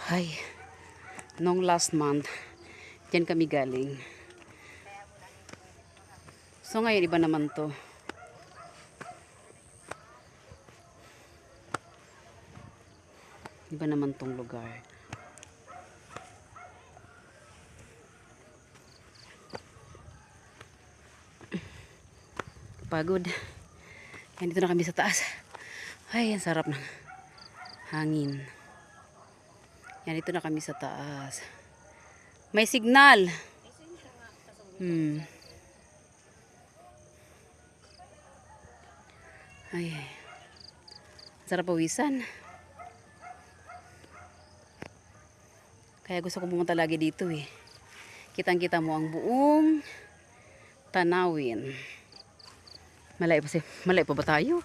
Ay, nung last month, dyan kami galing. So ngayon, iba naman to. Iba naman tong lugar. Pagod. Yan, dito na kami sa taas. Ay, ang sarap ng hangin. Yan, dito na kami sa taas. May signal. Ay, sarap pawisan. Kaya gusto ko pumunta lagi dito eh. Kitang-kita mo ang buong tanawin. Malayo pa ba tayo?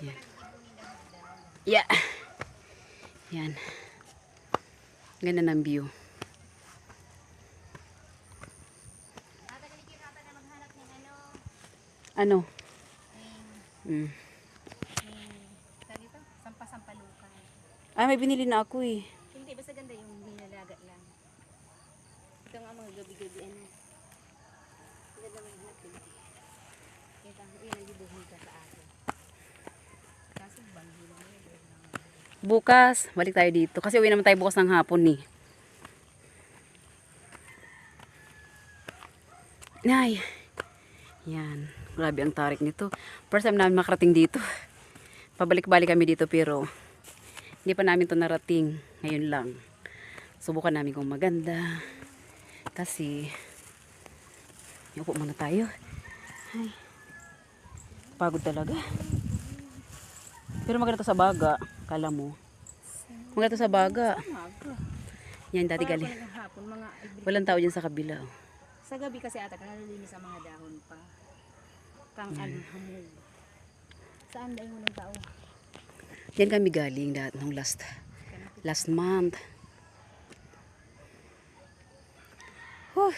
Yan. Yeah. Yan. Ganda ng view. Ano? Sampasampalukan. Ay, may binili na ako eh. Hindi, basta ganda yung binalaga lang. Ito nga mga gabi-gabi ano. Ganda mga hanap din. Kita, yun ang dibuhon ka sa akin. Kaso banghi lang yun. Bukas, balik tayo dito. Kasi uwi naman tayo bukas ng hapon eh. Ay. Yan. Grabe ang tarik nito. First time namin makarating dito. Pabalik-balik kami dito pero hindi pa namin to narating. Ngayon lang. Subukan namin kung maganda. Kasi upo muna tayo. Ay. Pagod talaga. Pero maganda to sa baga. Kala mo. Maganda to sa baga. Yan dati galing. Walang tao dyan sa kabila. Sa gabi kasi ata nalilinis ang mga dahon pa. Kang hamog. Saan dahil mo ng tao? Yan kami galing nung last month. Whew.